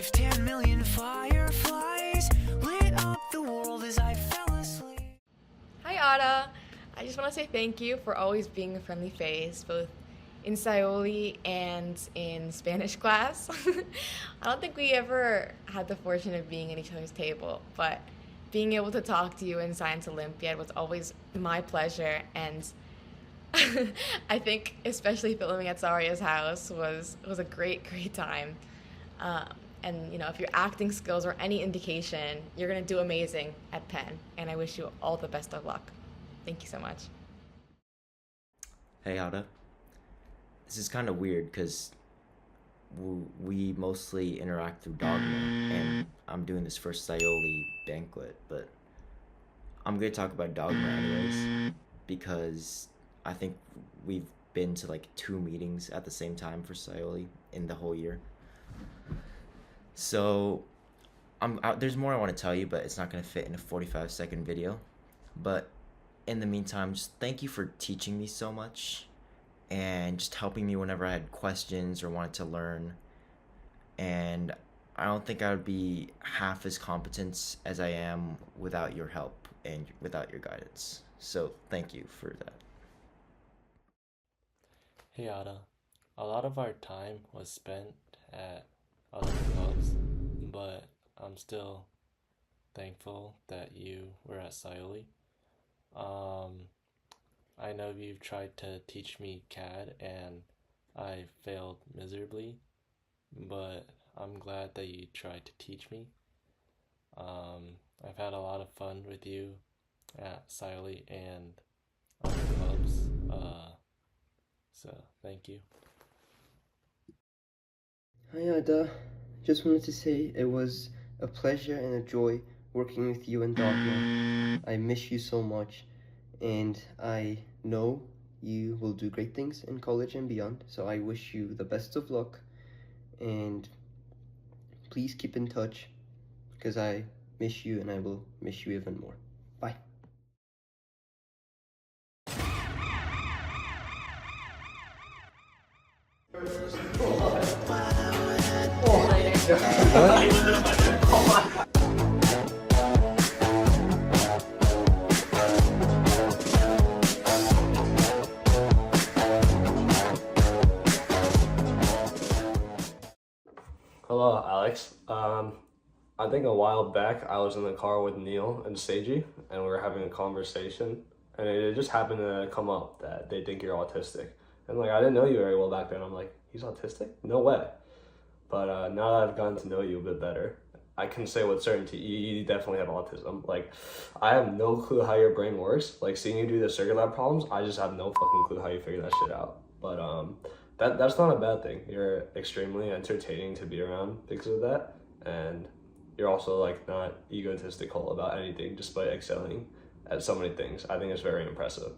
life. 10 million fireflies lit up the world as I fell asleep. Hi Ada! I just want to say thank you for always being a friendly face, both in Scioli and in Spanish class. I don't think we ever had the fortune of being at each other's table, but being able to talk to you in Science Olympiad was always my pleasure, and I think especially filming at Saria's house was a great time. And you know, if your acting skills are any indication, you're gonna do amazing at Penn, and I wish you all the best of luck. Thank you so much. Hey Ada, this is kind of weird because we mostly interact through Dogma, and I'm doing this first Scioli banquet, but I'm gonna talk about Dogma anyways because I think we've been to like 2 meetings at the same time for Scioli in the whole year. So there's more I want to tell you, but it's not gonna fit in a 45-second video. But in the meantime, just thank you for teaching me so much and just helping me whenever I had questions or wanted to learn. And I don't think I would be half as competent as I am without your help and without your guidance. So thank you for that. Hey Ada, a lot of our time was spent at other clubs, but I'm still thankful that you were at Scioli. I know you've tried to teach me CAD and I failed miserably, but I'm glad that you tried to teach me. I've had a lot of fun with you at Scioli and other clubs, so thank you. Hi Ada, just wanted to say it was a pleasure and a joy working with you and Dogma. I miss you so much, and I know you will do great things in college and beyond, so I wish you the best of luck, and please keep in touch, because I miss you and I will miss you even more. Bye. Hello, Alex. I think a while back I was in the car with Neil and Seiji, and we were having a conversation, and it just happened to come up that they think you're autistic. And like, I didn't know you very well back then. I'm like, he's autistic? No way. But now that I've gotten to know you a bit better, I can say with certainty, you definitely have autism. Like, I have no clue how your brain works. Like, seeing you do the circuit lab problems, I just have no fucking clue how you figure that shit out. But that's not a bad thing. You're extremely entertaining to be around because of that, and you're also like not egotistical about anything, despite excelling at so many things. I think it's very impressive.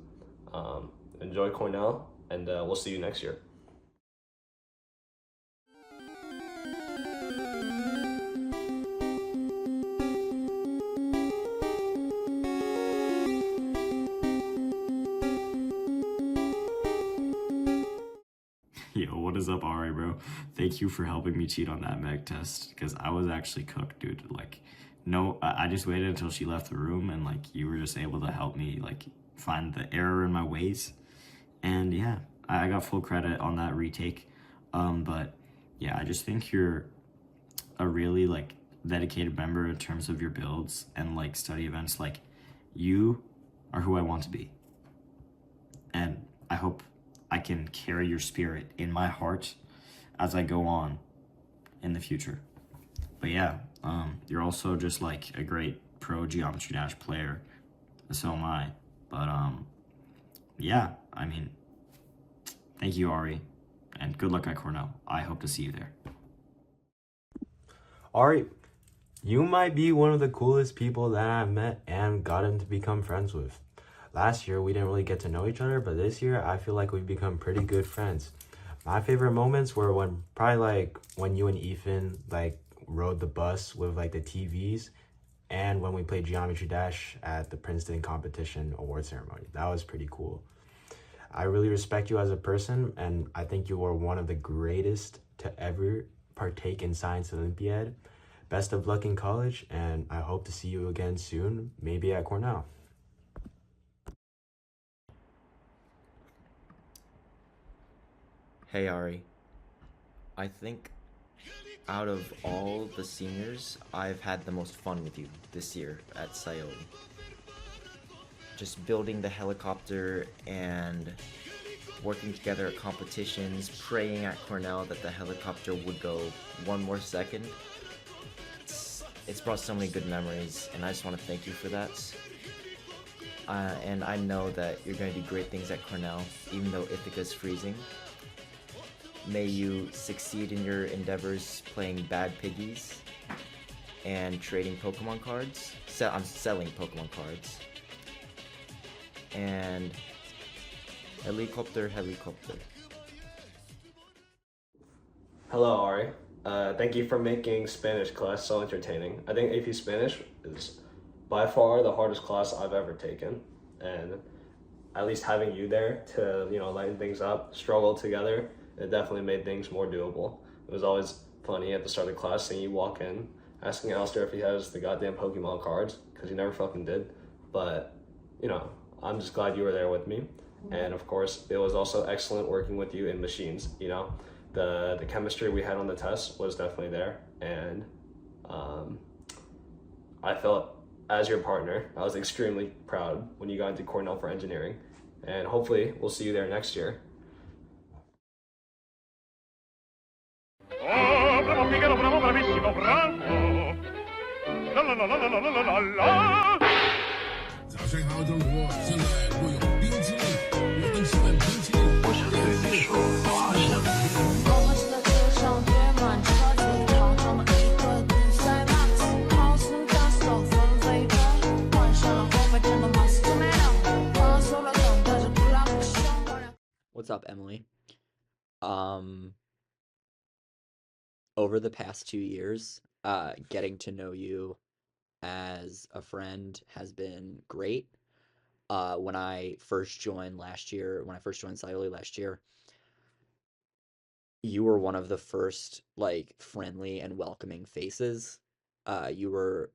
Enjoy Cornell, and we'll see you next year. Yo, what is up, Ari, bro? Thank you for helping me cheat on that meg test, because I was actually cooked, dude. Like, no, I just waited until she left the room, and like, you were just able to help me like find the error in my ways. And yeah, I got full credit on that retake. But yeah, I just think you're a really like dedicated member in terms of your builds and like study events. Like, you are who I want to be, and I hope I can carry your spirit in my heart as I go on in the future. But yeah, you're also just like a great pro Geometry Dash player. So am I. But yeah, I mean, thank you, Ari, and good luck at Cornell. I hope to see you there. Ari, you might be one of the coolest people that I've met and gotten to become friends with. Last year, we didn't really get to know each other, but this year, I feel like we've become pretty good friends. My favorite moments were when you and Ethan like rode the bus with like the TVs, and when we played Geometry Dash at the Princeton competition award ceremony. That was pretty cool. I really respect you as a person, and I think you are one of the greatest to ever partake in Science Olympiad. Best of luck in college, and I hope to see you again soon, maybe at Cornell. Hey Ari, I think out of all the seniors, I've had the most fun with you this year at Sayoli. Just building the helicopter and working together at competitions, praying at Cornell that the helicopter would go one more second. It's brought so many good memories, and I just want to thank you for that. And I know that you're going to do great things at Cornell, even though Ithaca's freezing. May you succeed in your endeavors playing Bad Piggies and trading Pokemon cards. I'm selling Pokemon cards. And helicopter. Hello, Ari. Thank you for making Spanish class so entertaining. I think AP Spanish is by far the hardest class I've ever taken, and at least having you there to, lighten things up, struggle together, it definitely made things more doable. It was always funny at the start of class seeing you walk in, asking Alistair if he has the goddamn Pokemon cards, because he never fucking did. But, I'm just glad you were there with me. And of course, it was also excellent working with you in machines, The chemistry we had on the test was definitely there, and I felt, as your partner, I was extremely proud when you got into Cornell for engineering, and hopefully we'll see you there next year. What's up, Emily? Over the past 2 years, getting to know you as a friend has been great. When I first joined Sayoli last year, you were one of the first, friendly and welcoming faces. You were,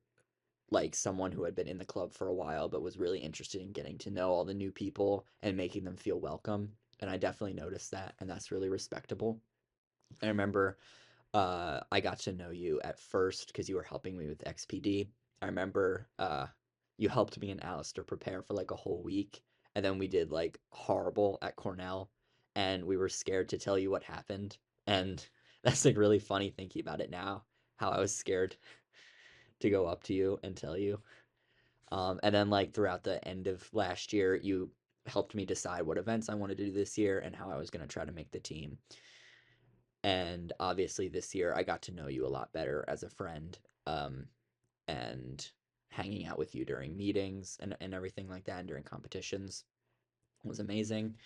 someone who had been in the club for a while, but was really interested in getting to know all the new people and making them feel welcome. And I definitely noticed that, and that's really respectable. I remember I got to know you at first because you were helping me with XPD. I remember you helped me and Alistair prepare for a whole week, and then we did horrible at Cornell, and we were scared to tell you what happened. And that's really funny thinking about it now, how I was scared to go up to you and tell you. And then throughout the end of last year, you helped me decide what events I wanted to do this year and how I was going to try to make the team. And obviously this year I got to know you a lot better as a friend, and hanging out with you during meetings and everything like that, and during competitions was amazing.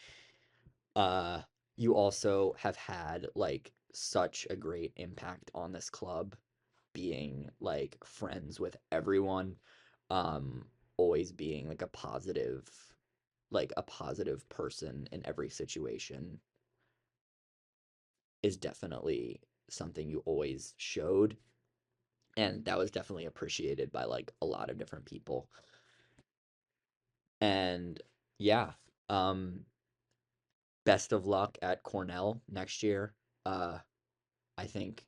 You also have had such a great impact on this club, being friends with everyone, always being a positive person in every situation is definitely something you always showed, and that was definitely appreciated by a lot of different people. And yeah, best of luck at Cornell next year. I think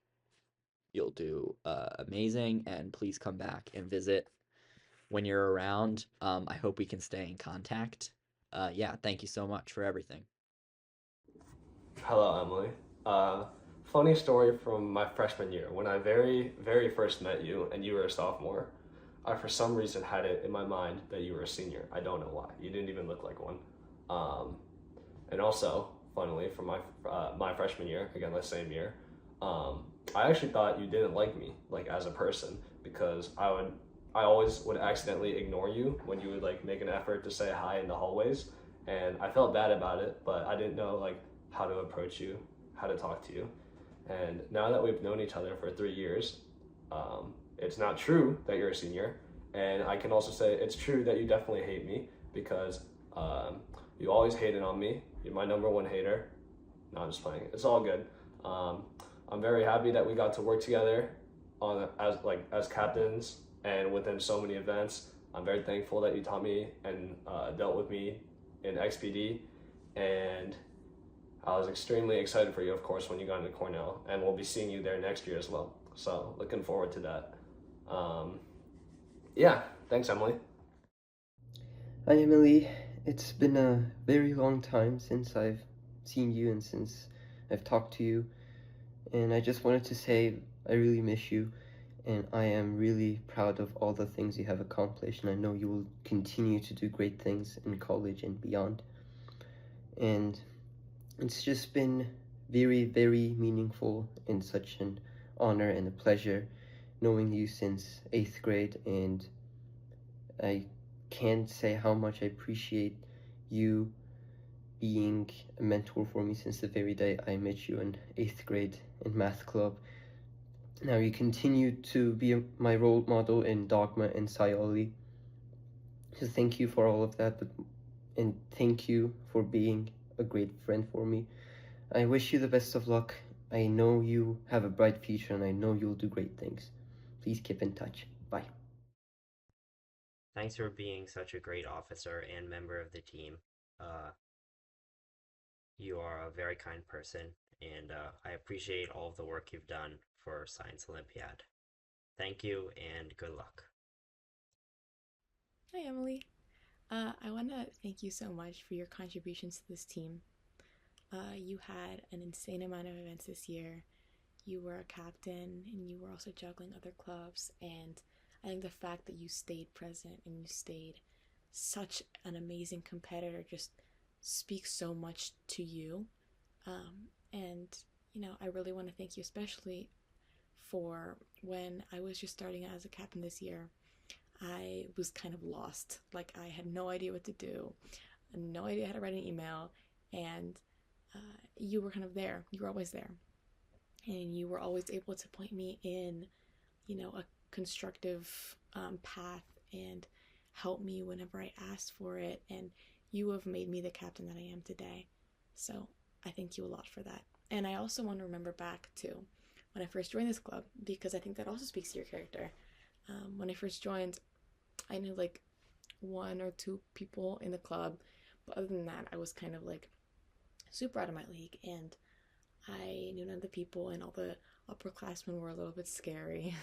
you'll do amazing, and please come back and visit when you're around. I hope we can stay in contact. Yeah, thank you so much for everything. Hello, Emily. Funny story from my freshman year when I very, very first met you and you were a sophomore. I, for some reason, had it in my mind that you were a senior. I don't know why. You didn't even look like one. And also, funnily, from my freshman year, again, the same year, I actually thought you didn't like me, as a person, because I always would accidentally ignore you when you would make an effort to say hi in the hallways, and I felt bad about it, but I didn't know how to approach you, how to talk to you. And now that we've known each other for 3 years, it's not true that you're a senior, and I can also say it's true that you definitely hate me, because you always hated on me. You're my #1 hater. No, I'm just playing. It's all good. I'm very happy that we got to work together as captains and within so many events. I'm very thankful that you taught me and dealt with me in XPD, and I was extremely excited for you, of course, when you got into Cornell, and we'll be seeing you there next year as well. So looking forward to that. Yeah, thanks, Emily. Hi, Emily. It's been a very long time since I've seen you and since I've talked to you, and I just wanted to say I really miss you, and I am really proud of all the things you have accomplished, and I know you will continue to do great things in college and beyond. And it's just been very, very meaningful and such an honor and a pleasure knowing you since 8th grade, and I can't say how much I appreciate you being a mentor for me since the very day I met you in 8th grade in math club. Now you continue to be my role model in Dogma and Scioli. So thank you for all of that, and thank you for being a great friend for me. I wish you the best of luck. I know you have a bright future, and I know you'll do great things. Please keep in touch. Bye. Thanks for being such a great officer and member of the team. You are a very kind person, and I appreciate all of the work you've done for Science Olympiad. Thank you, and good luck. Hi, Emily. I want to thank you so much for your contributions to this team. You had an insane amount of events this year. You were a captain, and you were also juggling other clubs, and I think the fact that you stayed present and you stayed such an amazing competitor just speaks so much to you. And, I really want to thank you especially for when I was just starting out as a captain this year. I was kind of lost. Like, I had no idea what to do, no idea how to write an email, and you were kind of there. You were always there. And you were always able to point me in, a constructive path and help me whenever I asked for it. And you have made me the captain that I am today. So I thank you a lot for that. And I also want to remember back to when I first joined this club, because I think that also speaks to your character. When I first joined, I knew like 1 or 2 people in the club, but other than that, I was kind of like super out of my league, and I knew none of the people, and all the upperclassmen were a little bit scary.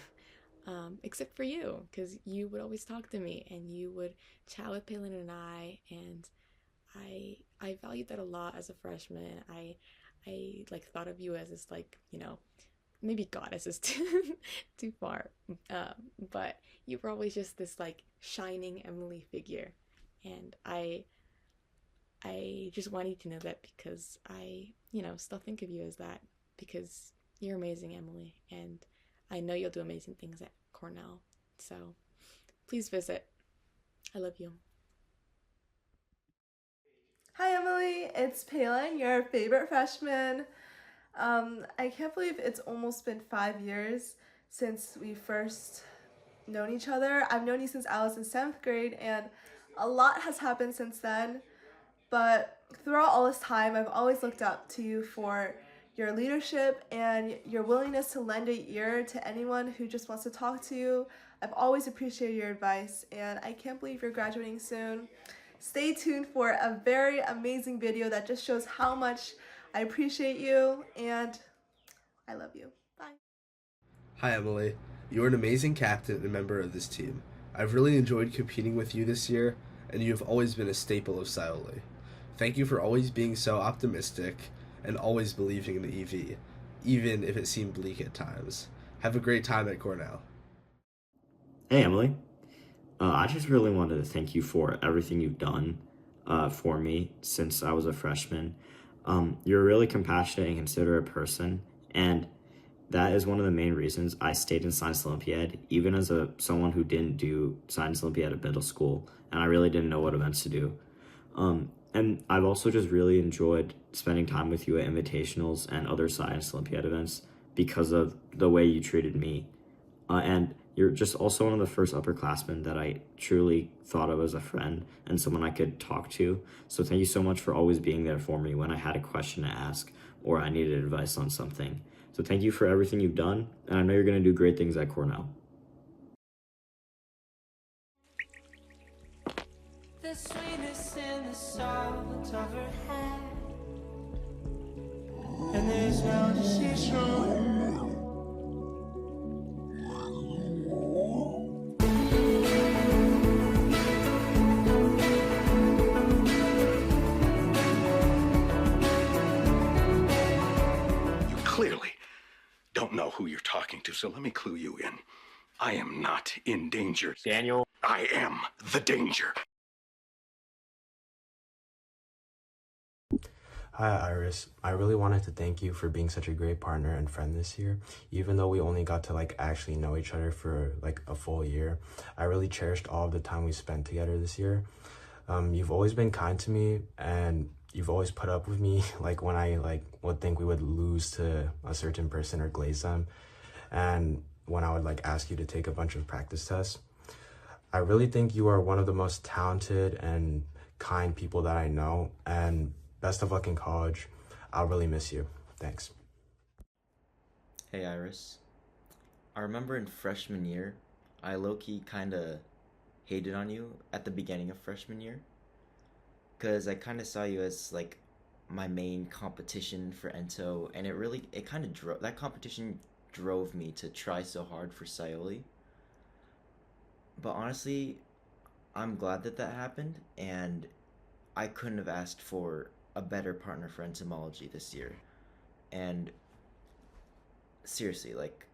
Except for you, because you would always talk to me, and you would chat with Palin and I, and I valued that a lot as a freshman. I like thought of you as this, like, maybe goddess is too far, but you were always just this like shining Emily figure, and I just wanted you to know that, because I still think of you as that, because you're amazing, Emily, and I know you'll do amazing things at Cornell. So please visit. I love you. Hi Emily, it's Palin, your favorite freshman. I can't believe it's almost been 5 years since we first known each other. I've known you since I was in 7th grade, and a lot has happened since then. But throughout all this time, I've always looked up to you for your leadership and your willingness to lend an ear to anyone who just wants to talk to you. I've always appreciated your advice, and I can't believe you're graduating soon. Stay tuned for a very amazing video that just shows how much I appreciate you, and I love you. Bye. Hi Emily, you are an amazing captain and member of this team. I've really enjoyed competing with you this year, and you have always been a staple of Scioli. Thank you for always being so optimistic and always believing in the EV, even if it seemed bleak at times. Have a great time at Cornell. Hey, Emily. I just really wanted to thank you for everything you've done for me since I was a freshman. You're a really compassionate and considerate person, and that is one of the main reasons I stayed in Science Olympiad, even as someone who didn't do Science Olympiad at middle school, and I really didn't know what events to do. And I've also just really enjoyed spending time with you at invitationals and other Science Olympiad events because of the way you treated me. And you're just also one of the first upperclassmen that I truly thought of as a friend and someone I could talk to. So thank you so much for always being there for me when I had a question to ask or I needed advice on something. So thank you for everything you've done, and I know you're going to do great things at Cornell. The sweetness in the sound of her head, and there's no decision. Clearly don't know who you're talking to, so let me clue you in. I am not in danger. Daniel. I am the danger. Hi Iris, I really wanted to thank you for being such a great partner and friend this year. Even though we only got to like actually know each other for like a full year, I really cherished all of the time we spent together this year. You've always been kind to me, and you've always put up with me like when I like would think we would lose to a certain person or glaze them, and when I would like ask you to take a bunch of practice tests. I really think you are one of the most talented and kind people that I know, and best of luck in college. I'll really miss you. Thanks. Hey Iris. I remember in freshman year, I low-key kinda hated on you at the beginning of freshman year. Cause I kinda saw you as like my main competition for Ento, and it kinda drove that competition drove me to try so hard for Scioli. But honestly, I'm glad that that happened, and I couldn't have asked for a better partner for entomology this year. And seriously, like,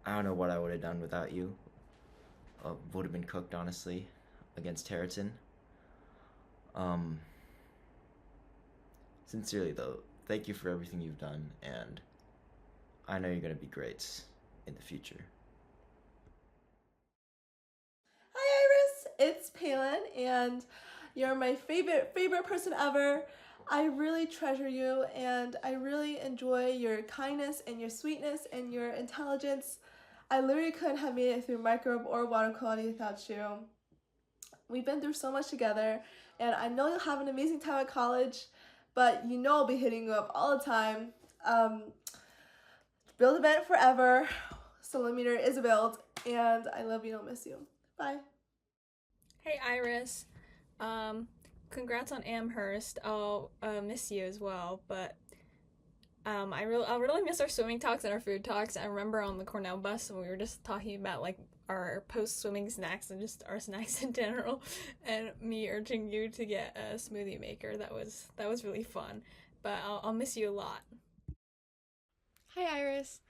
I don't know what I would have done without you. Would have been cooked, honestly, against Terraton. Sincerely though, thank you for everything you've done, and I know you're gonna be great in the future. Hi Iris, it's Palin, and you're my favorite person ever. I really treasure you, and I really enjoy your kindness and your sweetness and your intelligence. I literally couldn't have made it through microbe or water quality without you. We've been through so much together, and I know you'll have an amazing time at college, but you know I'll be hitting you up all the time. Build event forever. Centimeter is built, and I love you and I'll miss you. Bye. Hey Iris, congrats on Amherst. I'll miss you as well, but I really miss our swimming talks and our food talks. I remember on the Cornell bus when we were just talking about like our post-swimming snacks and just our snacks in general, and me urging you to get a smoothie maker. That was really fun, but I'll miss you a lot. Hi Iris,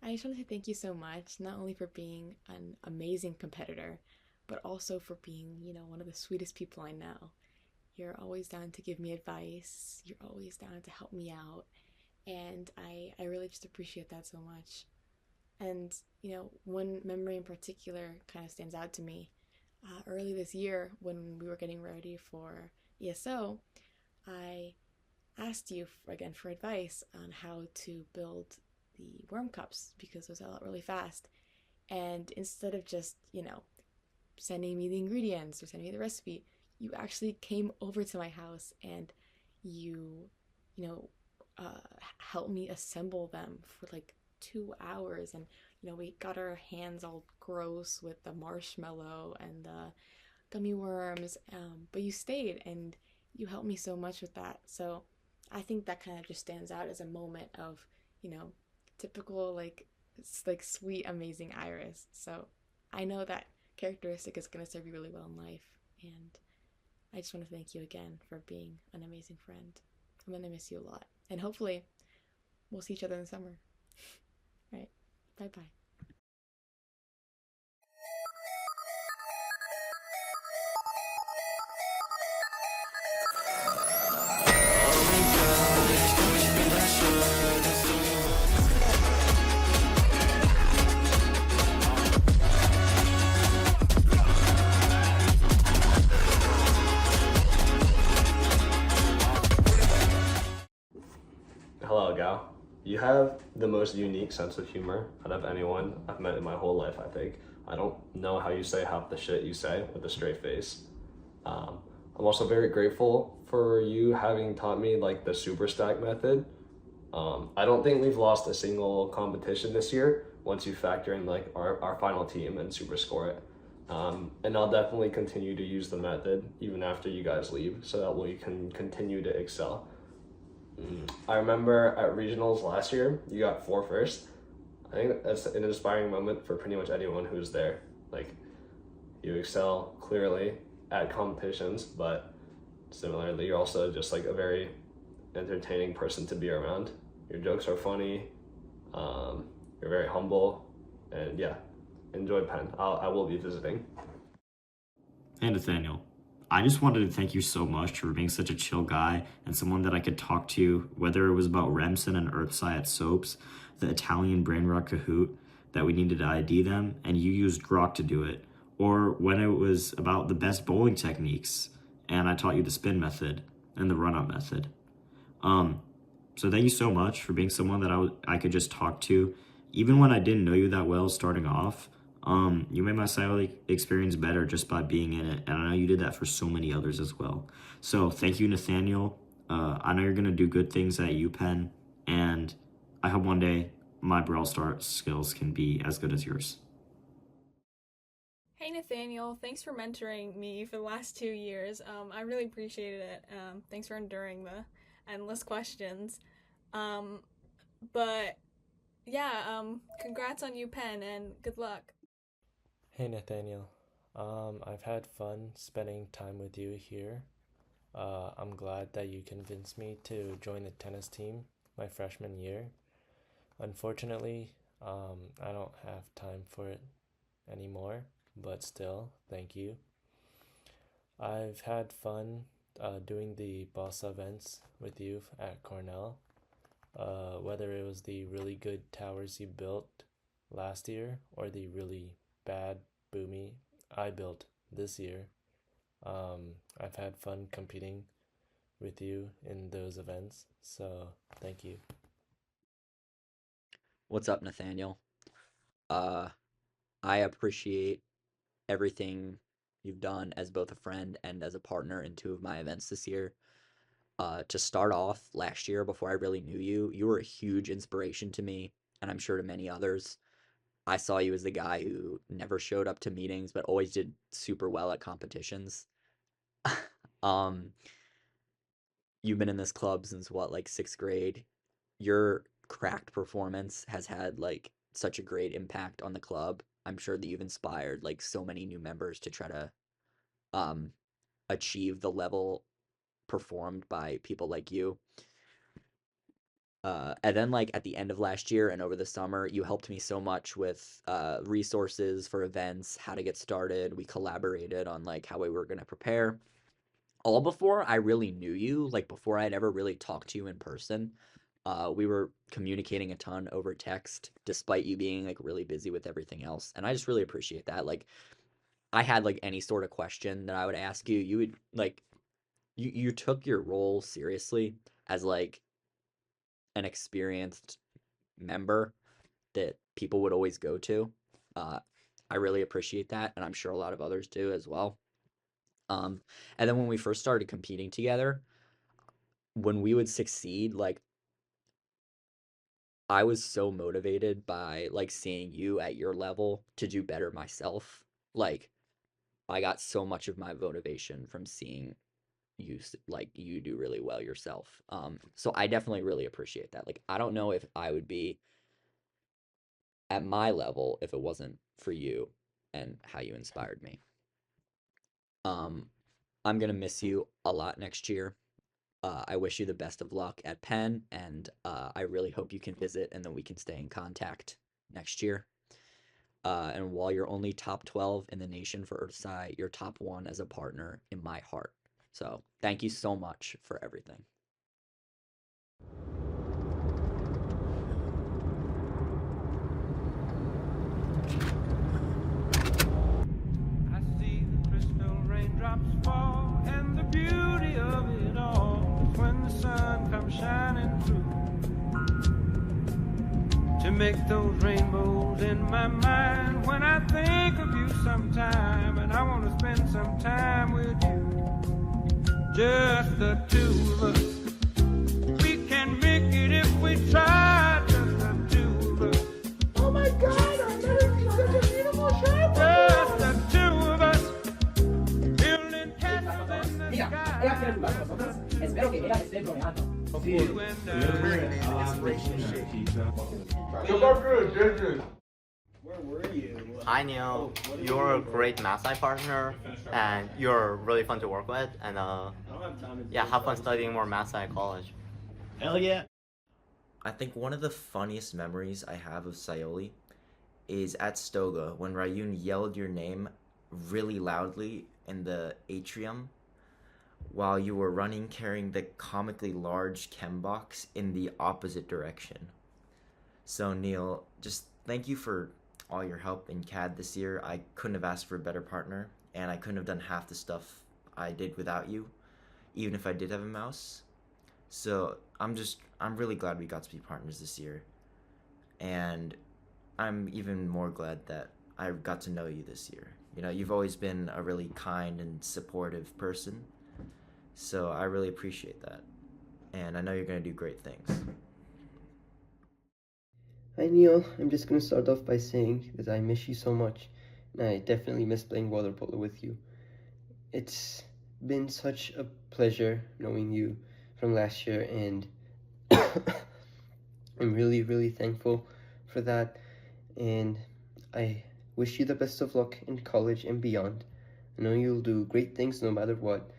I just want to say thank you so much, not only for being an amazing competitor, but also for being, one of the sweetest people I know. You're always down to give me advice, you're always down to help me out, and I really just appreciate that so much. And, one memory in particular kind of stands out to me. Early this year, when we were getting ready for ESO, I asked you again for advice on how to build the worm cups, because those sell out really fast. And instead of just, sending me the ingredients or sending me the recipe, you actually came over to my house and you helped me assemble them for like 2 hours. And, we got our hands all gross with the marshmallow and the gummy worms, but you stayed and you helped me so much with that. So I think that kind of just stands out as a moment of, typical like sweet, amazing Iris. So I know that characteristic is going to serve you really well in life, and I just want to thank you again for being an amazing friend. I'm going to miss you a lot, and hopefully we'll see each other in the summer. All right, bye-bye. Hello, Gal. You have the most unique sense of humor out of anyone I've met in my whole life, I think. I don't know how you say half the shit you say with a straight face. I'm also very grateful for you having taught me like the super stack method, I don't think we've lost a single competition this year once you factor in like our final team and super score it. And I'll definitely continue to use the method even after you guys leave so that we can continue to excel. I remember at regionals last year, you got 4 first. I think that's an inspiring moment for pretty much anyone who's there. Like, you excel clearly at competitions, but similarly, you're also just like a very entertaining person to be around. Your jokes are funny, you're very humble, and yeah, enjoy Penn. I will be visiting. Hey Nathaniel, I just wanted to thank you so much for being such a chill guy and someone that I could talk to, whether it was about Remsen and Earthside at Soaps, the Italian brain rot Kahoot that we needed to ID them, and you used Grok to do it, or when it was about the best bowling techniques, and I taught you the spin method and the run-up method. So thank you so much for being someone that I could just talk to, even when I didn't know you that well starting off. You made my Psylocke experience better just by being in it, and I know you did that for so many others as well. So thank you, Nathaniel. I know you're gonna do good things at UPenn, and I hope one day my Brawl Stars skills can be as good as yours. Hey Nathaniel, thanks for mentoring me for the last 2 years. I really appreciated it. Thanks for enduring the endless questions. But yeah, congrats on UPenn and good luck. Hey Nathaniel, I've had fun spending time with you here. I'm glad that you convinced me to join the tennis team my freshman year. Unfortunately, I don't have time for it anymore, but still, thank you. I've had fun doing the boss events with you at Cornell, whether it was the really good towers you built last year or the really bad boomy I built this year. I've had fun competing with you in those events, so thank you. What's up, Nathaniel? I appreciate everything you've done as both a friend and as a partner in 2 of my events this year. To start off, last year, before I really knew you, you were a huge inspiration to me, and I'm sure to many others. I saw you as the guy who never showed up to meetings, but always did super well at competitions. You've been in this club since what, like 6th grade? Your cracked performance has had like such a great impact on the club. I'm sure that you've inspired like so many new members to try to achieve the level performed by people like you. And then like at the end of last year and over the summer, you helped me so much with resources for events, how to get started. We collaborated on like how we were going to prepare. All before I really knew you, like before I'd ever really talked to you in person. We were communicating a ton over text, despite you being like really busy with everything else. And I just really appreciate that. Like I had like any sort of question that I would ask you, you would like, you took your role seriously as like an experienced member that people would always go to. I really appreciate that, and I'm sure a lot of others do as well. And then when we first started competing together, when we would succeed, like I was so motivated by like seeing you at your level to do better myself. Like I got so much of my motivation from seeing you like you do really well yourself. So I definitely really appreciate that. Like I don't know if I would be at my level if it wasn't for you and how you inspired me. I'm gonna miss you a lot next year. I wish you the best of luck at Penn, and I really hope you can visit and then we can stay in contact next year. And while you're only top 12 in the nation for Earthside, you're top 1 as a partner in my heart. So thank you so much for everything. I see the crystal raindrops fall, and the beauty of it all is when the sun comes shining through to make those rainbows in my mind. When I think of you sometime, and I want to spend some time with you, just the 2 of us. We can make it if we we tried, just the two of us. Oh my god, I'm wearing such a beautiful shirt! Just the two of us. Building castles in the sky. Espero que ella esté bromeando. Where were you? Hi Neil, you're a great math sci partner, and you're really fun to work with, and yeah, have fun studying more math sci at college. Hell yeah! I think one of the funniest memories I have of Scioli is at Stoga when Ryun yelled your name really loudly in the atrium while you were running carrying the comically large chem box in the opposite direction. So Neil, just thank you for all your help in CAD this year. I couldn't have asked for a better partner, and I couldn't have done half the stuff I did without you, even if I did have a mouse. So I'm really glad we got to be partners this year. And I'm even more glad that I got to know you this year. You know, you've always been a really kind and supportive person. So I really appreciate that. And I know you're going to do great things. Hi Neil, I'm just gonna start off by saying that I miss you so much, and I definitely miss playing water polo with you. It's been such a pleasure knowing you from last year, and I'm really, really thankful for that, and I wish you the best of luck in college and beyond. I know you'll do great things no matter what,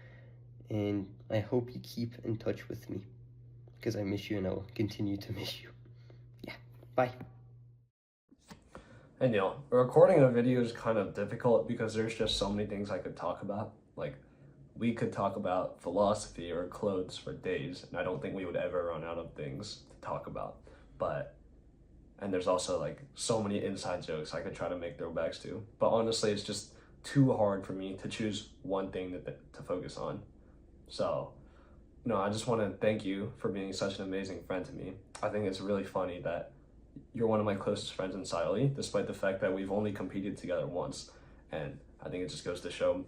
and I hope you keep in touch with me, because I miss you and I will continue to miss you. Bye. Hey Neil, recording a video is kind of difficult because there's just so many things I could talk about. Like, we could talk about philosophy or clothes for days, and I don't think we would ever run out of things to talk about. And there's also like so many inside jokes I could try to make throwbacks to. But honestly, it's just too hard for me to choose one thing to focus on. So, I just want to thank you for being such an amazing friend to me. I think it's really funny that you're one of my closest friends in Scioli, despite the fact that we've only competed together once. And I think it just goes to show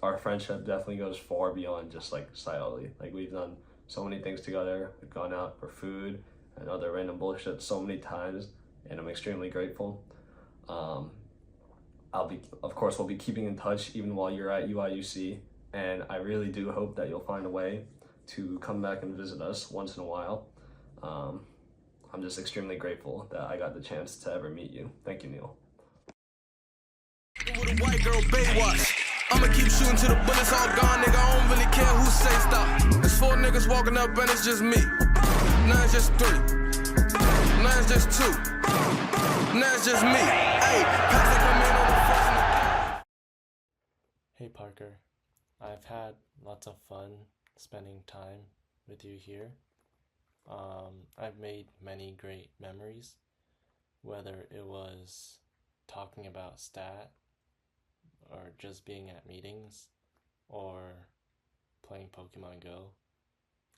our friendship definitely goes far beyond just like Scioli. Like, we've done so many things together. We've gone out for food and other random bullshit so many times, and I'm extremely grateful. Of course, we'll be keeping in touch even while you're at UIUC, and I really do hope that you'll find a way to come back and visit us once in a while. I'm just extremely grateful that I got the chance to ever meet you. Thank you, Neil. With a white girl, Baywatch. I'ma keep shooting till the bullets all gone, nigga. I don't really care who say stop. There's 4 niggas walking up and it's just me. Now it's just 3. Now it's just 2. Now it's just me. Hey, Pastor come in on the first. Hey Parker, I've had lots of fun spending time with you here. I've made many great memories, whether it was talking about stat, or just being at meetings, or playing Pokemon Go.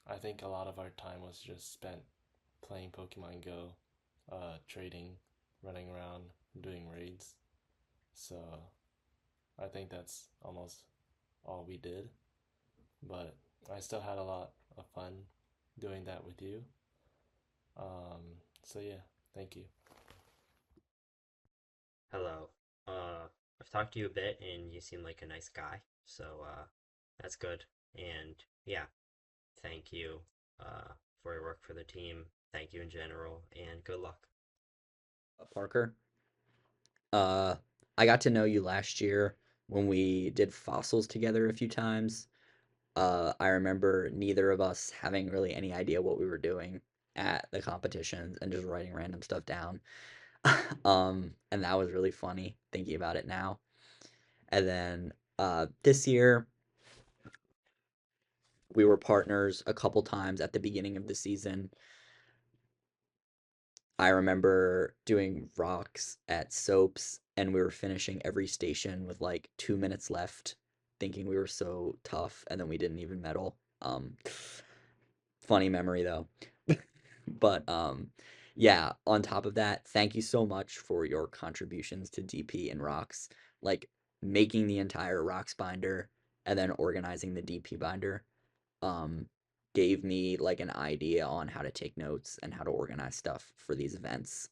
I think a lot of our time was just spent playing Pokemon Go, trading, running around, doing raids. So I think that's almost all we did. But I still had a lot of fun doing that with you. So yeah, thank you. Hello. I've talked to you a bit and you seem like a nice guy, so that's good. And yeah, thank you for your work for the team. Thank you in general, and good luck. Parker, I got to know you last year when we did fossils together a few times. I remember neither of us having really any idea what we were doing at the competitions and just writing random stuff down. And that was really funny thinking about it now. And then this year, we were partners a couple times at the beginning of the season. I remember doing rocks at soaps, and we were finishing every station with like 2 minutes left, thinking we were so tough, and then we didn't even medal. Funny memory though. But yeah, on top of that, thank you so much for your contributions to DP and rocks, like making the entire rocks binder and then organizing the DP binder. gave me like an idea on how to take notes and how to organize stuff for these events.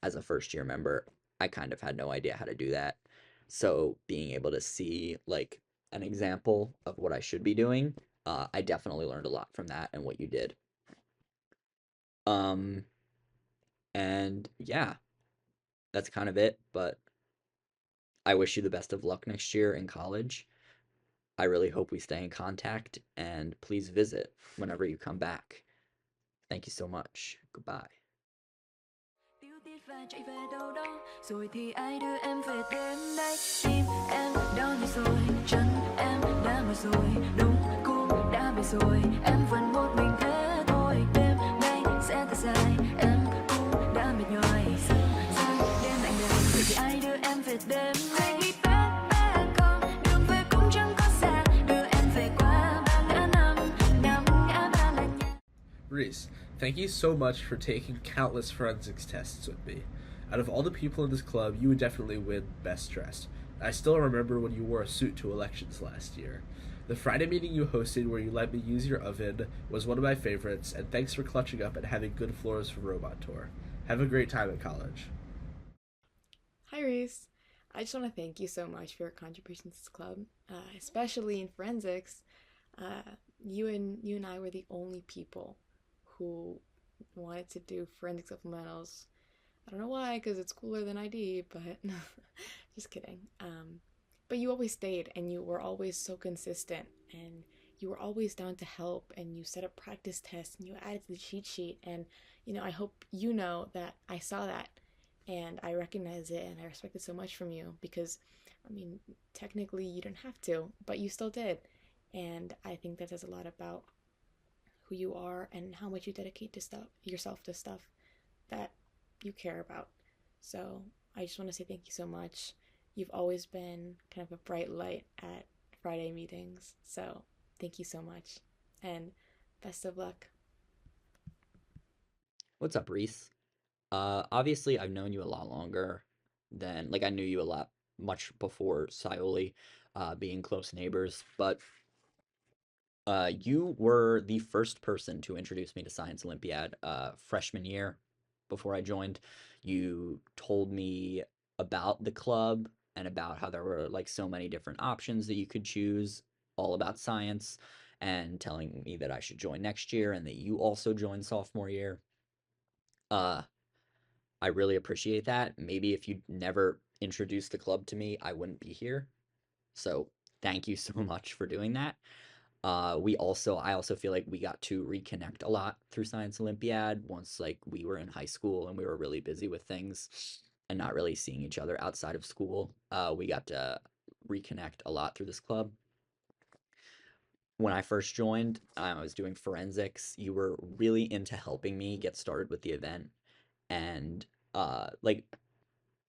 As a first year member, I kind of had no idea how to do that. So being able to see like an example of what I should be doing, I definitely learned a lot from that and what you did. Um, and yeah, that's kind of it. But I wish you the best of luck next year in college. I really hope we stay in contact and please visit whenever you come back. Thank you so much. Goodbye. Tiếu tiết và chạy về đâu đó, rồi thì ai đưa em về đến đây? Tim em đau nhức rồi, chân em đã mỏi rồi, đúng cũng đã về rồi, em vẫn một mình thế thôi. Đêm nay sẽ thật dài, em cũng đã mệt nhòi. Sương rơi đêm lạnh đầy, rồi thì ai đưa em về đêm nay? Bé con, đường về cũng chẳng có xa, đưa em về qua ba ngã năm, năm ngã ba là nhà. Reese, thank you so much for taking countless forensics tests with me. Out of all the people in this club, you would definitely win Best Dressed. I still remember when you wore a suit to elections last year. The Friday meeting you hosted where you let me use your oven was one of my favorites, and thanks for clutching up and having good floors for Robot Tour. Have a great time at college. Hi, Reese. I just want to thank you so much for your contributions to this club, especially in forensics. You and I were the only people who wanted to do forensic supplementals. I don't know why, because it's cooler than ID, but just kidding. But you always stayed, and you were always so consistent, and you were always down to help, and you set up practice tests, and you added to the cheat sheet, and I hope you know that I saw that, and I recognize it, and I respect it so much from you, because, I mean, technically you didn't have to, but you still did, and I think that says a lot about who you are and how much you dedicate to yourself to stuff that you care about. So I just want to say thank you so much. You've always been kind of a bright light at Friday meetings. So thank you so much. And best of luck. What's up, Reese? Obviously, I've known you a lot longer than, like, I knew you a lot much before Scioli, being close neighbors, but you were the first person to introduce me to Science Olympiad freshman year before I joined. You told me about the club and about how there were like so many different options that you could choose all about science, and telling me that I should join next year and that you also joined sophomore year. Uh, I really appreciate that. Maybe if you'd never introduced the club to me, I wouldn't be here. So thank you so much for doing that. I also feel like we got to reconnect a lot through Science Olympiad once like we were in high school and we were really busy with things and not really seeing each other outside of school. We got to reconnect a lot through this club. When I first joined, I was doing forensics. You were really into helping me get started with the event, and like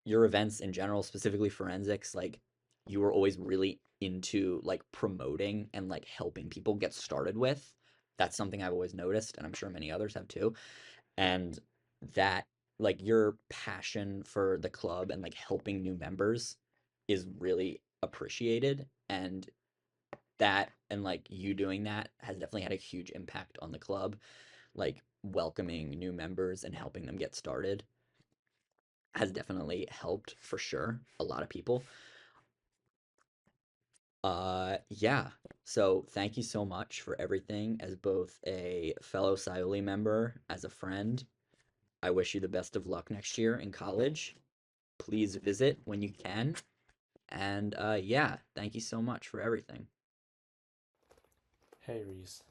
your events in general, specifically forensics, like you were always really into like promoting and like helping people get started with. That's something I've always noticed, and I'm sure many others have too. And that, like, your passion for the club and like helping new members is really appreciated. And that, and like you doing that, has definitely had a huge impact on the club, like welcoming new members and helping them get started has definitely helped for sure a lot of people. Yeah. So thank you so much for everything as both a fellow Scioli member, as a friend. I wish you the best of luck next year in college. Please visit when you can. And yeah, thank you so much for everything. Hey Reese,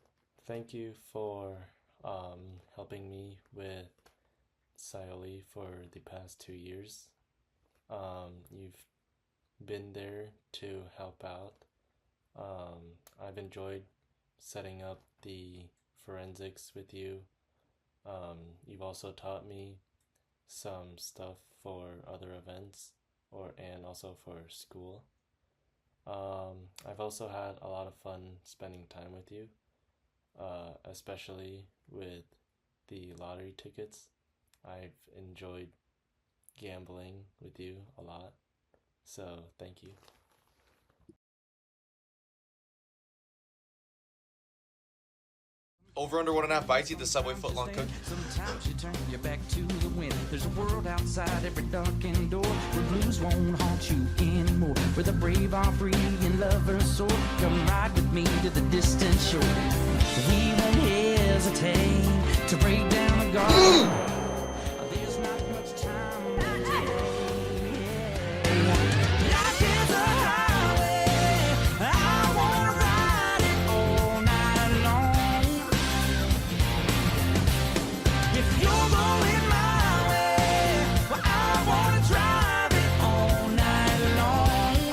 thank you for helping me with Scioli for the past 2 years. You've been there to help out. I've enjoyed setting up the forensics with you. You've also taught me some stuff for other events and also for school. I've also had a lot of fun spending time with you, especially with the lottery tickets. I've enjoyed gambling with you a lot, so thank you. Over under 1.5 bites, eat the Subway footlong cookie. Sometimes you turn your back to the wind. There's a world outside every darkened door where blues won't haunt you anymore. Where the brave are free and lovers soar. Come ride with me to the distant shore. We won't hesitate to break down the guard. There's not much time today. Life is a highway. I wanna ride it all night long. If you're going my way, well, I wanna drive it all night long.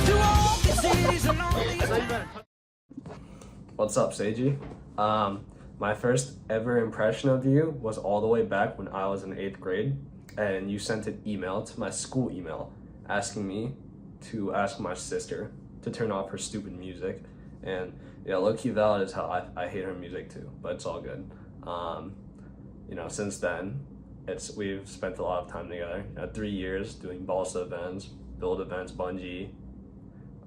Through all these cities and all these. What's up, Seiji? My first ever impression of you was all the way back when I was in 8th grade, and you sent an email to my school email asking me to ask my sister to turn off her stupid music. And yeah, low-key valid is how I hate her music too, but it's all good. You know, since then, we've spent a lot of time together. 3 years doing balsa events, build events, bungee,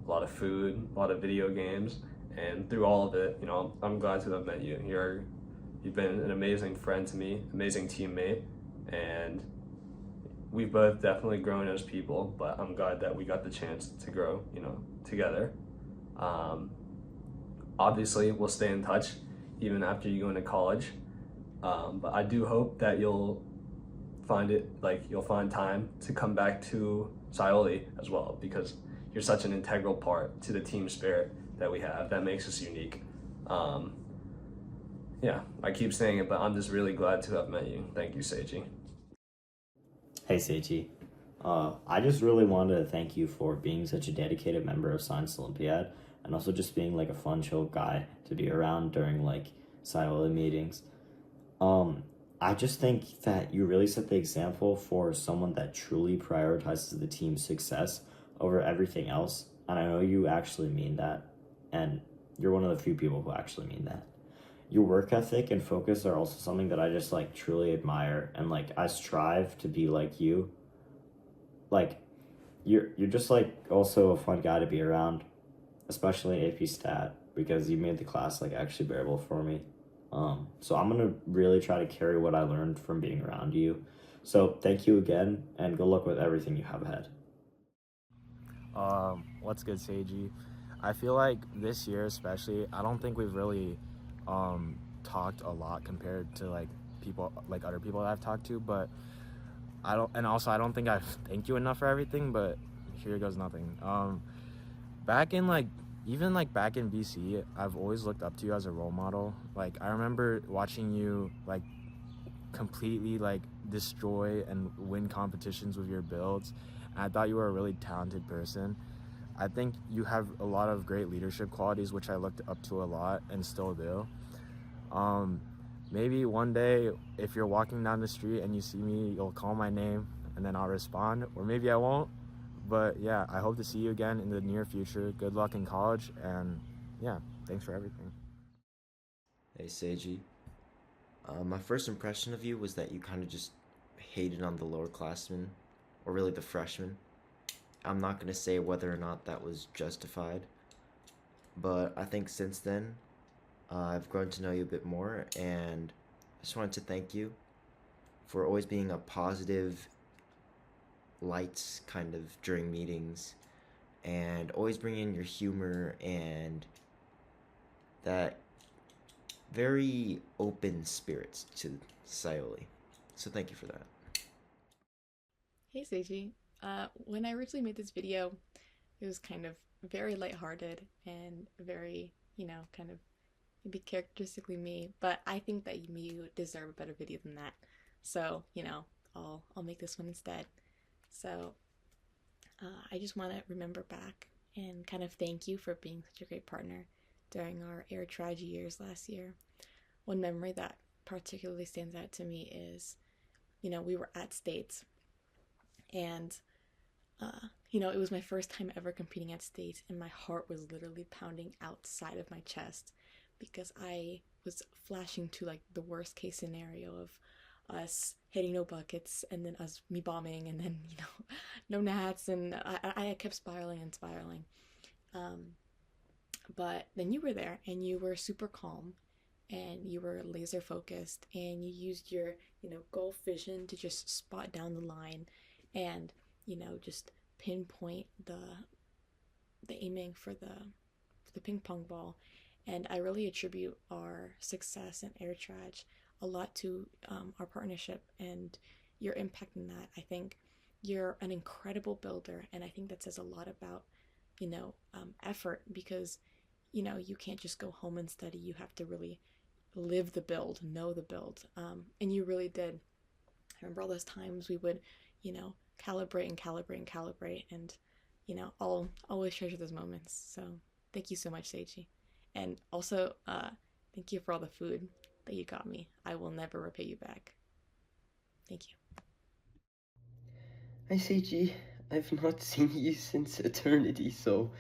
a lot of food, a lot of video games. And through all of it, you know, I'm glad to have met you. You've been an amazing friend to me, amazing teammate, and we've both definitely grown as people, but I'm glad that we got the chance to grow, you know, together. Obviously, we'll stay in touch even after you go into college, but I do hope that you'll find time to come back to Scioli as well, because you're such an integral part to the team spirit that we have that makes us unique. Yeah, I keep saying it, but I'm just really glad to have met you. Thank you, Seiji. Hey Seiji, I just really wanted to thank you for being such a dedicated member of Science Olympiad, and also just being like a fun, chill guy to be around during like Scioli meetings. I just think that you really set the example for someone that truly prioritizes the team's success over everything else, and I know you actually mean that, and you're one of the few people who actually mean that. Your work ethic and focus are also something that I just like truly admire, and like I strive to be like you. Like you're just like also a fun guy to be around, especially AP Stat, because you made the class like actually bearable for me. So I'm gonna really try to carry what I learned from being around you. So thank you again, and good luck with everything you have ahead. What's good, Seiji? I feel like this year especially, I don't think we've really talked a lot compared to like other people that I've talked to, but I don't think I've thanked you enough for everything, but here goes nothing. Back in back in BC, I've always looked up to you as a role model. Like I remember watching you like completely like destroy and win competitions with your builds, and I thought you were a really talented person. I think you have a lot of great leadership qualities, which I looked up to a lot and still do. Maybe one day if you're walking down the street and you see me, you'll call my name and then I'll respond, or maybe I won't. But yeah, I hope to see you again in the near future. Good luck in college, and yeah, thanks for everything. Hey Seiji, my first impression of you was that you kind of just hated on the lowerclassmen, or really the freshmen. I'm not gonna say whether or not that was justified, but I think since then, I've grown to know you a bit more, and I just wanted to thank you for always being a positive light kind of during meetings, and always bringing your humor and that very open spirit to Scioli. So thank you for that. Hey Seiji, when I originally made this video, it was kind of very lighthearted and very, kind of maybe characteristically me, but I think that you deserve a better video than that. So, I'll make this one instead. So, I just want to remember back and kind of thank you for being such a great partner during our air tragedy years last year. One memory that particularly stands out to me is, we were at States, and it was my first time ever competing at States, and my heart was literally pounding outside of my chest because I was flashing to like the worst case scenario of us hitting no buckets, and then me bombing, and then no nats, and I kept spiraling and spiraling. But then you were there and you were super calm and you were laser focused and you used your, golf vision to just spot down the line and, just pinpoint the aiming for the ping pong ball. And I really attribute our success in air traj a lot to our partnership and your impact in that. I think you're an incredible builder, and I think that says a lot about, effort, because, you can't just go home and study. You have to really live the build, know the build. And you really did. I remember all those times we would, calibrate and, I'll always treasure those moments. So thank you so much, Seiji. And also, thank you for all the food that you got me. I will never repay you back. Thank you. Hi Seiji, I've not seen you since eternity, so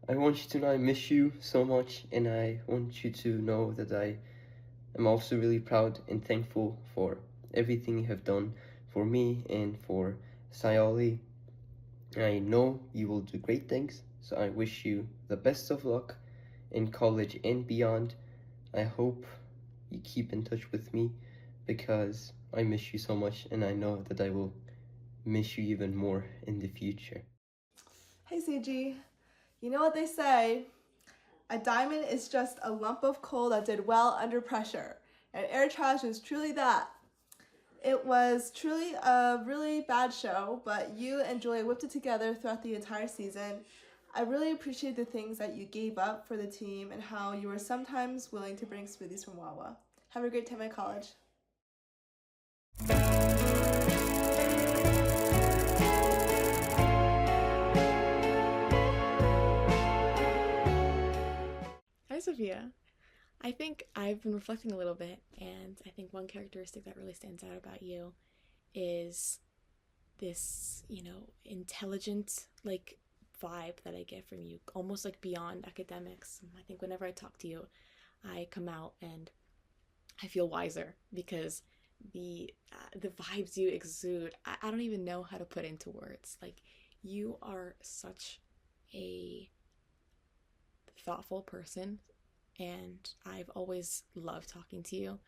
I want you to know I miss you so much, and I want you to know that I am also really proud and thankful for everything you have done for me and for Sayoli. I know you will do great things, so I wish you the best of luck in college and beyond. I hope you keep in touch with me because I miss you so much, and I know that I will miss you even more in the future. Hey Seiji, you know what they say, a diamond is just a lump of coal that did well under pressure, and air traj is truly that. It was truly a really bad show, but you and Julia whipped it together throughout the entire season. I really appreciate the things that you gave up for the team and how you were sometimes willing to bring smoothies from Wawa. Have a great time at college. Hi, Sophia. I think I've been reflecting a little bit, and I think one characteristic that really stands out about you is this, intelligent, vibe that I get from you, almost beyond academics. I think whenever I talk to you, I come out and I feel wiser because the vibes you exude, I don't even know how to put into words. You are such a thoughtful person, and I've always loved talking to you,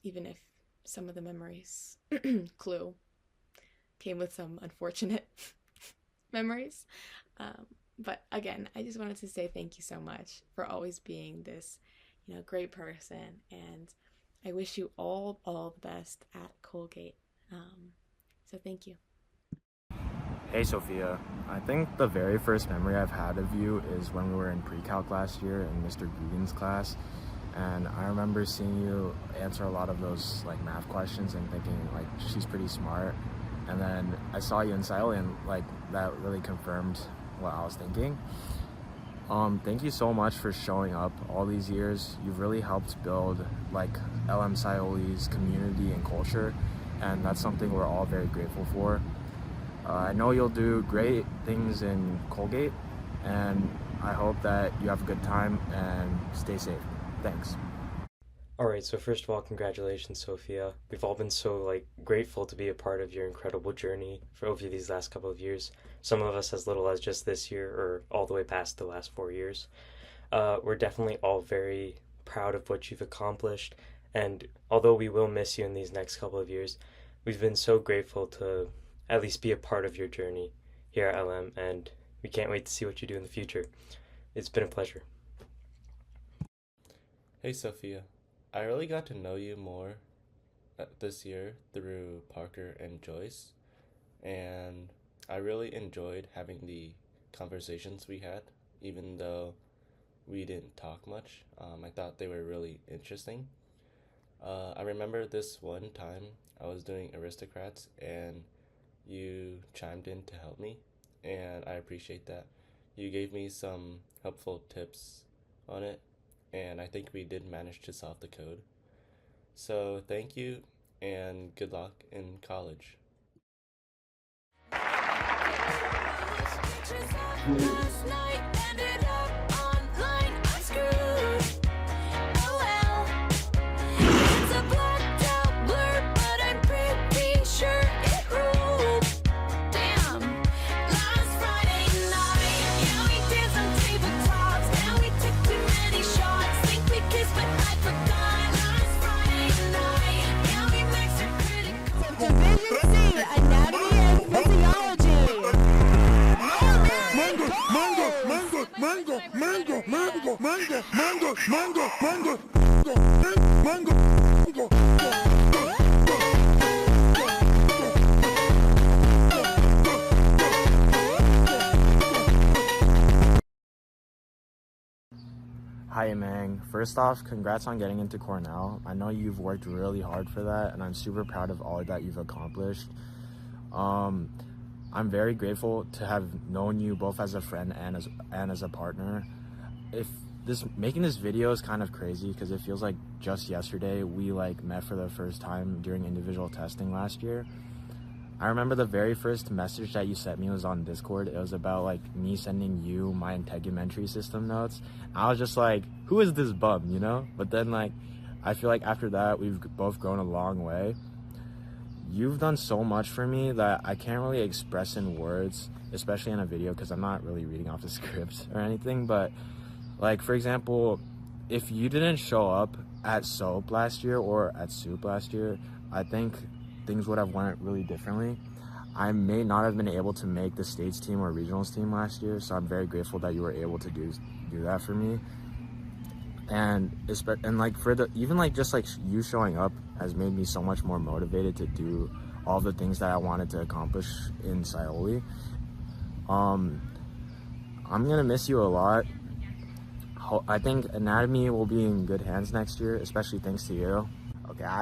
even if some of the memories clue came with some unfortunate memories. But again, I just wanted to say thank you so much for always being this, great person, and I wish you all the best at Colgate. So thank you. Hey Sophia, I think the very first memory I've had of you is when we were in pre-calc last year in Mr. Gugin's class, and I remember seeing you answer a lot of those math questions and thinking she's pretty smart, and then I saw you in Sayoli and that really confirmed what I was thinking. Thank you so much for showing up all these years. You've really helped build LM Sayoli's community and culture, and that's something we're all very grateful for. I know you'll do great things in Colgate, and I hope that you have a good time and stay safe. Thanks. Alright, so first of all, congratulations, Sophia. We've all been so grateful to be a part of your incredible journey for over these last couple of years. Some of us as little as just this year, or all the way past the last 4 years. We're definitely all very proud of what you've accomplished, and although we will miss you in these next couple of years, we've been so grateful to at least be a part of your journey here at LM, and we can't wait to see what you do in the future. It's been a pleasure. Hey Sophia, I really got to know you more this year through Parker and Joyce, and I really enjoyed having the conversations we had, even though we didn't talk much. I thought they were really interesting. I remember this one time I was doing Aristocrats and you chimed in to help me, and I appreciate that. You gave me some helpful tips on it, and I think we did manage to solve the code. So thank you, and good luck in college. Division C, Anatomy and Physiology. Hi, Mang. First off, congrats on getting into Cornell. I know you've worked really hard for that, and I'm super proud of all that you've accomplished. I'm very grateful to have known you both as a friend and as a partner. Making this video is kind of crazy because it feels like just yesterday we met for the first time during individual testing last year. I remember the very first message that you sent me was on Discord. It was about me sending you my integumentary system notes. I was just like, who is this bum, you know? But then I feel like after that we've both grown a long way. You've done so much for me that I can't really express in words, especially in a video because I'm not really reading off the script or anything. But for example, if you didn't show up at SOAP last year or at SOUP last year, I think things would have went really differently. I may not have been able to make the states team or regionals team last year, so I'm very grateful that you were able to do that for me. And you showing up has made me so much more motivated to do all the things that I wanted to accomplish in Scioli. I'm gonna miss you a lot. I think anatomy will be in good hands next year, especially thanks to you. Okay, I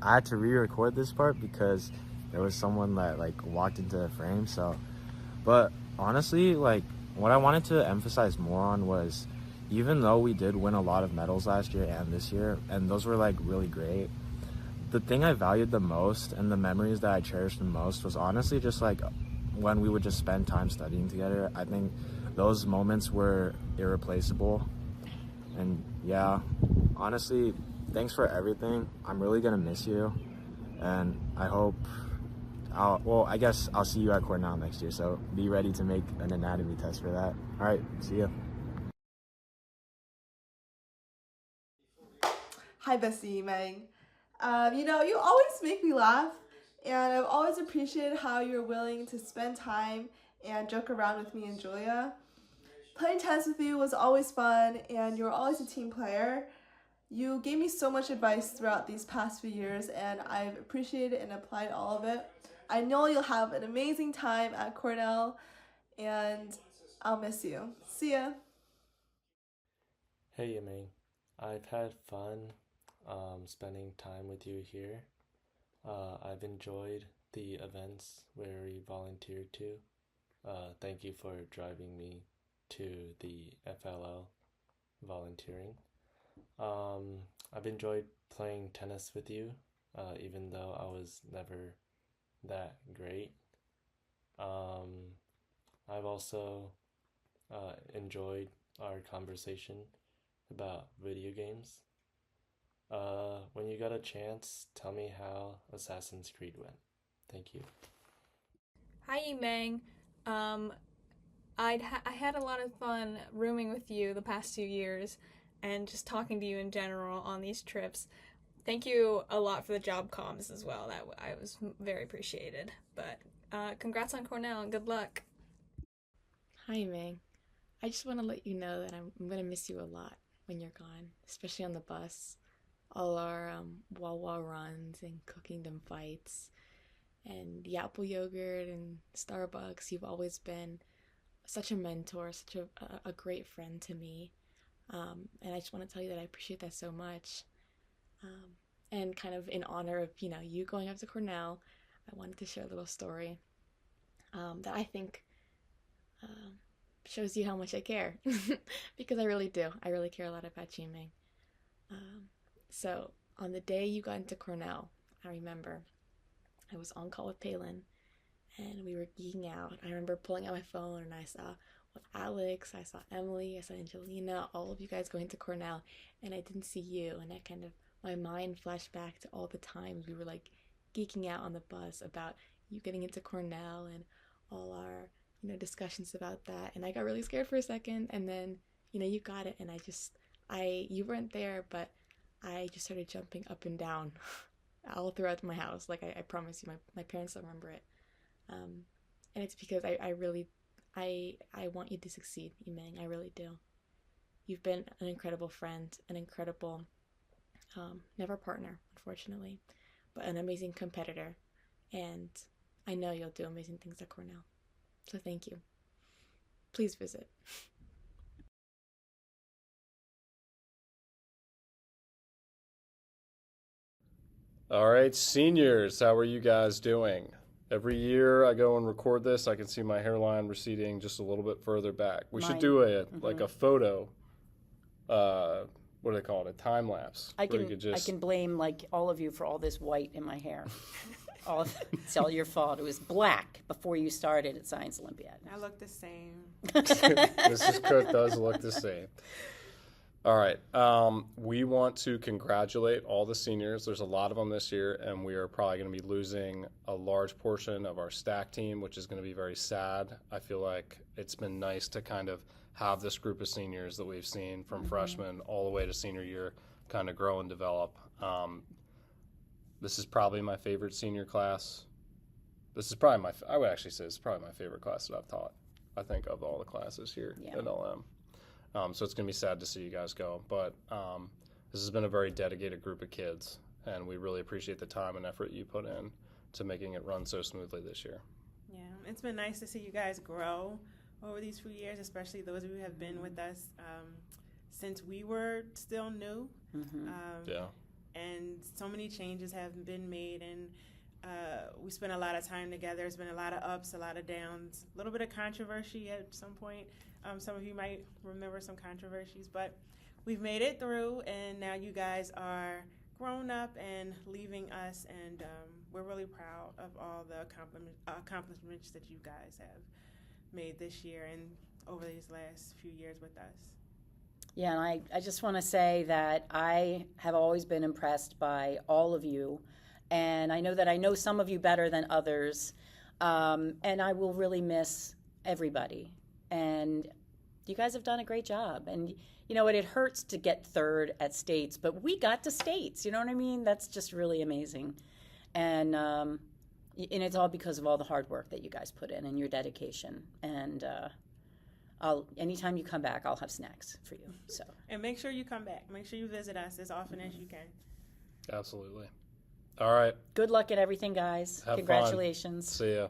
had to re-record this part because there was someone that walked into the frame. But honestly, what I wanted to emphasize more on was, even though we did win a lot of medals last year and this year, and those were really great, the thing I valued the most and the memories that I cherished the most was honestly just when we would just spend time studying together. I think those moments were irreplaceable. And yeah, honestly, thanks for everything. I'm really gonna miss you, and I guess I'll see you at Cornell next year, so be ready to make an anatomy test for that. All right, see ya. Hi, Bessie Meng. You always make me laugh, and I've always appreciated how you're willing to spend time and joke around with me and Julia. Playing tennis with you was always fun, and you're always a team player. You gave me so much advice throughout these past few years, and I've appreciated and applied all of it. I know you'll have an amazing time at Cornell, and I'll miss you. See ya. Hey, Yiming. I've had fun spending time with you here. I've enjoyed the events where we volunteered to. Thank you for driving me to the FLL volunteering. I've enjoyed playing tennis with you, even though I was never that great. I've also enjoyed our conversation about video games. When you got a chance, tell me how Assassin's Creed went. Thank you. Hi, Yimeng. I had a lot of fun rooming with you the past 2 years and just talking to you in general on these trips. Thank you a lot for the job comms as well. That I was very appreciated. But congrats on Cornell and good luck. Hi, Ming. I just want to let you know that I'm going to miss you a lot when you're gone, especially on the bus. All our Wawa runs and cooking them fights and the apple yogurt and Starbucks. You've always been such a mentor, such a great friend to me. And I just want to tell you that I appreciate that so much. And kind of in honor of, you going up to Cornell, I wanted to share a little story that I think shows you how much I care. Because I really do. I really care a lot about you, Ming. So on the day you got into Cornell, I remember I was on call with Palin and we were geeking out. I remember pulling out my phone and I saw with Alex, I saw Emily, I saw Angelina, all of you guys going to Cornell, and I didn't see you, and I kind of, my mind flashed back to all the times we were geeking out on the bus about you getting into Cornell and all our, discussions about that, and I got really scared for a second, and then, you got it, and you weren't there, but I just started jumping up and down all throughout my house. Like I promise you, my parents will remember it. And it's because I really, I want you to succeed, Yimeng. I really do. You've been an incredible friend, an incredible, never partner, unfortunately, but an amazing competitor. And I know you'll do amazing things at Cornell. So thank you. Please visit. All right, seniors, how are you guys doing? Every year I go and record this, I can see my hairline receding just a little bit further back. We should do like a photo. What do they call it? A time lapse. I can blame like all of you for all this white in my hair. It's all your fault. It was black before you started at Science Olympiad. I look the same. Mrs. Cook does look the same. All right. We want to congratulate all the seniors. There's a lot of them this year, and we are probably going to be losing a large portion of our stack team, which is going to be very sad. I feel like it's been nice to kind of have this group of seniors that we've seen from freshman all the way to senior year kind of grow and develop. This is probably my favorite senior class. This is probably I would actually say it's probably my favorite class that I've taught, I think, of all the classes here at LM. So it's going to be sad to see you guys go. But this has been a very dedicated group of kids, and we really appreciate the time and effort you put in to making it run so smoothly this year. Yeah, it's been nice to see you guys grow over these few years, especially those of you who have been with us since we were still new. Yeah. And so many changes have been made, and we spent a lot of time together. There's been a lot of ups, a lot of downs, a little bit of controversy at some point. Some of you might remember some controversies, but we've made it through, and now you guys are grown up and leaving us, and we're really proud of all the accomplishments that you guys have made this year and over these last few years with us. Yeah, and I just want to say that I have always been impressed by all of you, and I know some of you better than others, and I will really miss everybody. And you guys have done a great job. And you know what? It hurts to get third at states, but we got to states. You know what I mean? That's just really amazing. And it's all because of all the hard work that you guys put in and your dedication. And anytime you come back, I'll have snacks for you. So. And make sure you come back. Make sure you visit us as often as you can. Absolutely. All right. Good luck at everything, guys. Have Congratulations. Fun. See ya.